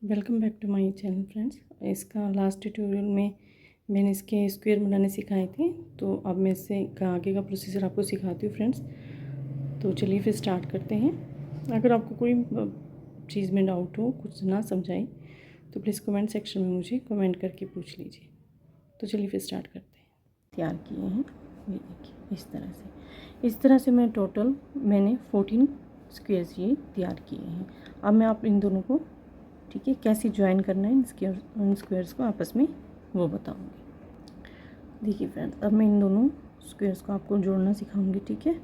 Welcome back to my channel friends. इसका last tutorial में मैंने इसके स्क्वायर बनाने सिखाए थे, तो अब मैं इससे का आगे का प्रोसीजर आपको सिखाती हूँ फ्रेंड्स। तो चलिए फिर स्टार्ट करते हैं। अगर आपको कोई चीज़ में डाउट हो, कुछ ना समझाए, तो प्लीज़ कमेंट सेक्शन में मुझे कमेंट करके पूछ लीजिए। तो चलिए फिर स्टार्ट करते हैं। तैयार किए हैं ये देखिए इस तरह से मैं टोटल मैंने 14 स्क्वायर्स ये तैयार किए हैं। अब मैं आप इन दोनों को ठीक है कैसे ज्वाइन करना है इन स्क्वायर्स को आपस में वो बताऊंगी। देखिए फ्रेंड्स, अब मैं इन दोनों स्क्वायर्स को आपको जोड़ना सिखाऊंगी। ठीक है,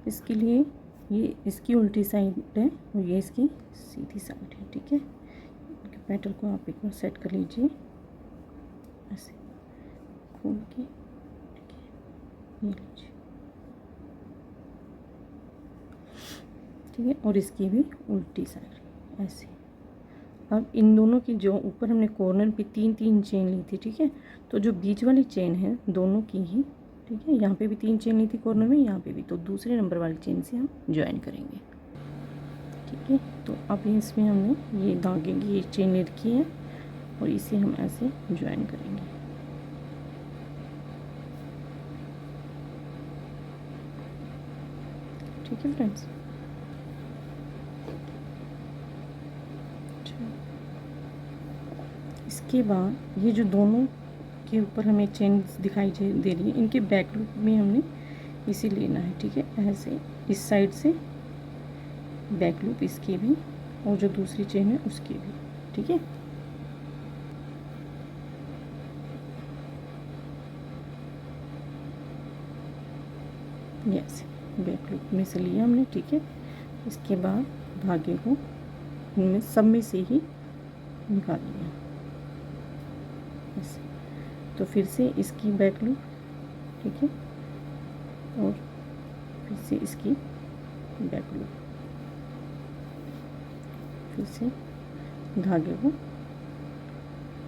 इसके लिए ये इसकी उल्टी साइड है और ये इसकी सीधी साइड है। ठीक है, पेटल को आप एक बार सेट कर लीजिए ऐसे खोल के। ठीक है, ये लीजिए। ठीक है, और इसकी भी उल्टी साइड ऐसे। अब इन दोनों की जो ऊपर हमने कॉर्नर पे 3 चेन ली थी, ठीक है, तो जो बीच वाली चेन है दोनों की ही, ठीक है, यहाँ पे भी 3 चेन ली थी कॉर्नर में, यहाँ पे भी, तो दूसरे नंबर वाली चेन से हम ज्वाइन करेंगे। ठीक है, तो अब इसमें हमने ये धागे की ये चेन ले रखी है और इसे हम ऐसे ज्वाइन करेंगे। ठीक है फ्रेंड्स, इसके बाद ये जो दोनों के ऊपर हमें चेन दिखाई दे रही है, इनके बैक लूप में हमने इसे लेना है। ठीक है, ऐसे इस साइड से बैक लूप इसकी भी और जो दूसरी चेन है उसकी भी। ठीक है, यस, बैक लूप में से लिया हमने। ठीक है, इसके बाद धागे को इनमें सब में से ही निकाल लिया ऐसे। तो फिर से इसकी बैक लूप, ठीक है, और फिर से इसकी बैक लूप, फिर से धागे को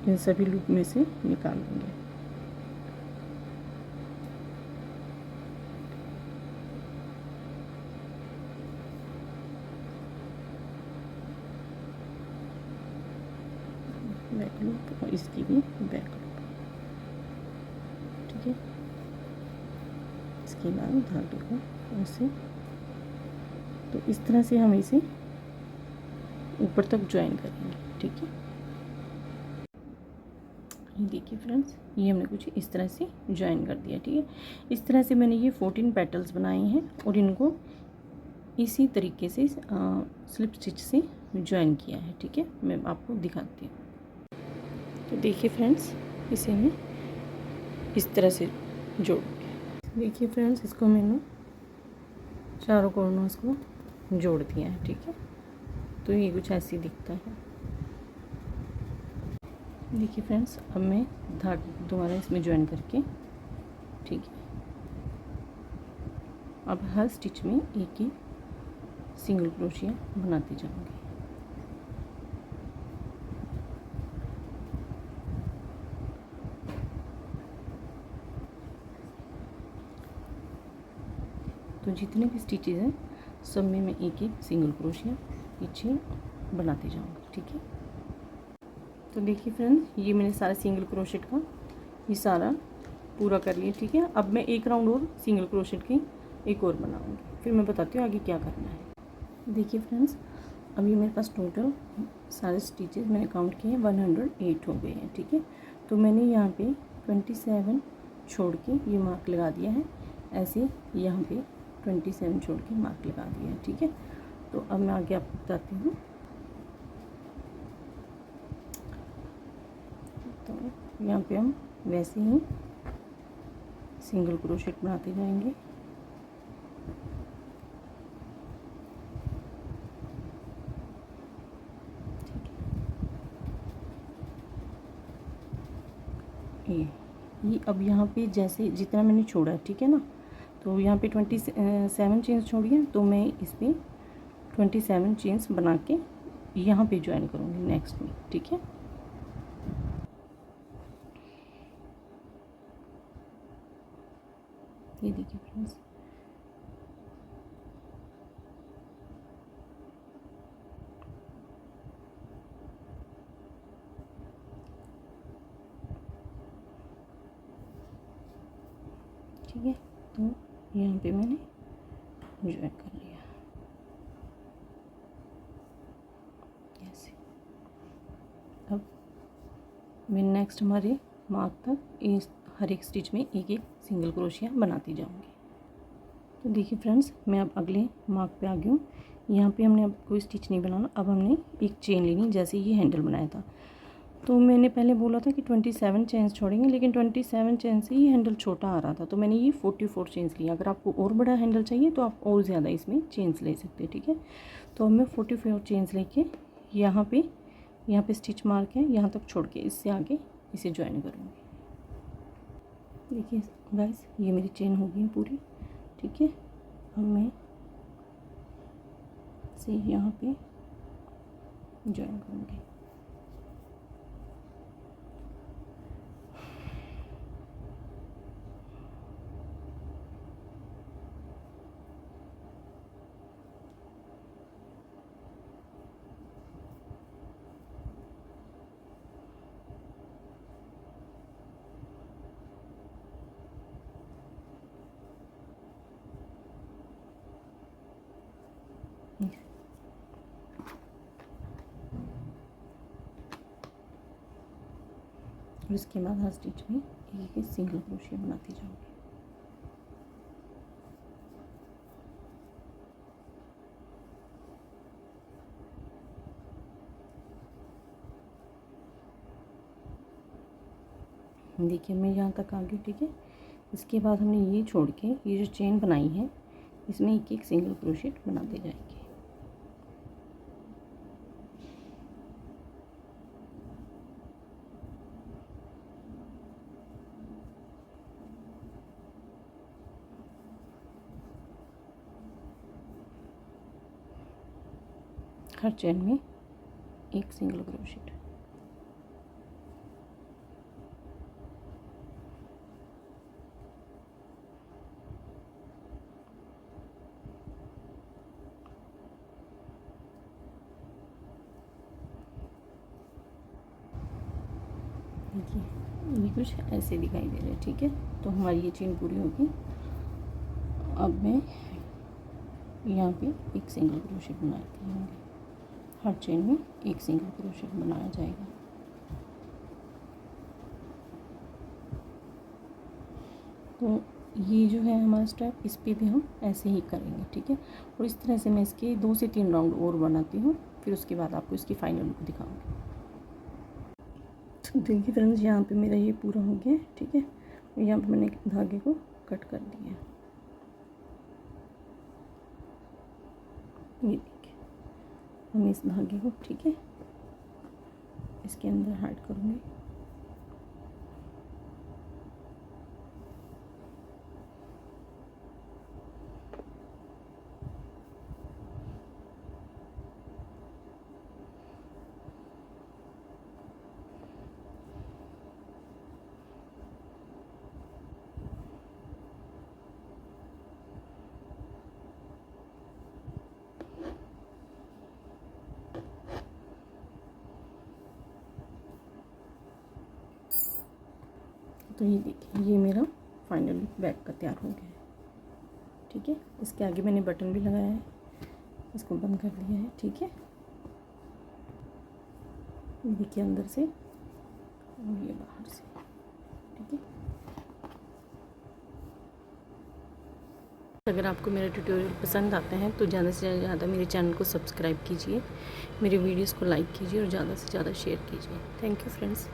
इन सभी लूप में से निकाल लेंगे। बैक लूप और इसकी भी बैक लूप। ठीक है, इसके बाद धागे को ऐसे, तो इस तरह से हम इसे ऊपर तक ज्वाइन करेंगे। ठीक है, ये देखिए फ्रेंड्स, ये हमने कुछ इस तरह से ज्वाइन कर दिया। ठीक है, इस तरह से मैंने ये 14 पेटल्स बनाए हैं और इनको इसी तरीके से स्लिप स्टिच से ज्वाइन किया है। ठीक है, मैं आपको दिखाती हूँ। तो देखिए फ्रेंड्स, इसे मैं इस तरह से जोड़ूँगी। देखिए फ्रेंड्स, इसको मैंने चारों कॉर्नर्स को जोड़ दिया है। ठीक है, तो ये कुछ ऐसे दिखता है। देखिए फ्रेंड्स, अब मैं धागे दोबारा इसमें ज्वाइन करके, ठीक है, अब हर स्टिच में एक ही सिंगल क्रोशिया बनाते जाऊंगी। तो जितने भी स्टिचेस हैं सब में मैं एक एक सिंगल क्रोशिया पीछे बनाते जाऊंगी। ठीक है, तो देखिए फ्रेंड्स, ये मैंने सारा सिंगल क्रोशेट का ये सारा पूरा कर लिया। ठीक है, अब मैं एक राउंड और सिंगल क्रोशेट की एक और बनाऊंगी, फिर मैं बताती हूँ आगे क्या करना है। देखिए फ्रेंड्स, अभी मेरे पास टोटल सारे स्टिचेस मैंने काउंट किए हैं, 108 हो गए हैं। ठीक है, तो मैंने यहाँ पे 27 छोड़ के ये मार्क लगा दिया है, ऐसे यहाँ पे 27 छोड़ के मार्क लगा दिया है। ठीक है, तो अब मैं आगे आपको बताती हूँ। तो यहाँ पे हम वैसे ही सिंगल क्रोशेट बनाते जाएंगे। ये अब यहाँ पे जैसे जितना मैंने छोड़ा है, ठीक है ना, तो यहाँ पे 27 चेन्स छोड़ी है, तो मैं इस पर 27 चेन्स बना के यहाँ पे ज्वाइन करूँगी नेक्स्ट में। ठीक है, ये देखिए फ्रेंड्स, ठीक है। तो यहाँ पे मैंने ज्वाइन कर लिया ऐसे। अब मैं नेक्स्ट हमारे मार्क तक इस हर एक स्टिच में एक एक सिंगल क्रोशिया बनाती जाऊंगी। तो देखिए फ्रेंड्स, मैं अब अगले मार्क पे आ गई हूँ। यहाँ पे हमने अब कोई स्टिच नहीं बनाना, अब हमने एक चेन लेनी, जैसे ये हैंडल बनाया था। तो मैंने पहले बोला था कि 27 चेन्स छोड़ेंगे, लेकिन 27 चेन से ही हैंडल छोटा आ रहा था, तो मैंने ये 44 चेन्स लिया। अगर आपको और बड़ा हैंडल चाहिए तो आप और ज़्यादा इसमें चेन्स ले सकते हैं, ठीक है। तो अब मैं 44 चेन्स लेके यहाँ पे स्टिच मार के यहाँ तक छोड़ के इससे आगे इसे ज्वाइन करूँगी। देखिए गाइस, ये मेरी चेन हो गई पूरी, ठीक है। अब मैं इसे यहाँ पे ज्वाइन करूँगी। और इसके बाद हर स्टिच में एक सिंगल क्रोशिया बनाती जाऊंगी। देखिए मैं यहाँ तक आ गई, ठीक है। इसके बाद हमने ये छोड़ के ये जो चेन बनाई है इसमें एक एक सिंगल क्रोशिया बनाते जाएंगे। हर चेन में एक सिंगल क्रोशिया। देखिए ये कुछ ऐसे दिखाई दे रहा है, ठीक है। तो हमारी ये चेन पूरी होगी। अब मैं यहाँ पे एक सिंगल क्रोशिया बनाती हूँ। हर चेन में एक सिंगल क्रोशिया बनाया जाएगा। तो ये जो है हमारा स्टेप, इस पे भी हम ऐसे ही करेंगे, ठीक है। और इस तरह से मैं इसके 2 से 3 राउंड और बनाती हूँ, फिर उसके बाद आपको इसकी फाइनल लुक दिखाऊंगी। तो देखिए फ्रेंड्स, यहाँ पे मेरा ये पूरा हो गया, ठीक है। और यहाँ पे मैंने धागे को कट कर दिया। ये देखिए, हम इस धागे को, ठीक है, इसके अंदर हाइड करूँगी। तो ये देखिए, ये मेरा फाइनल बैग का तैयार हो गया है, ठीक है। इसके आगे मैंने बटन भी लगाया है, इसको बंद कर दिया है, ठीक है। ये देखिए अंदर से और ये बाहर से, ठीक है। अगर आपको मेरा ट्यूटोरियल पसंद आता है तो ज़्यादा से ज़्यादा मेरे चैनल को सब्सक्राइब कीजिए, मेरे वीडियोस को लाइक कीजिए और ज़्यादा से ज़्यादा शेयर कीजिए। Thank you friends.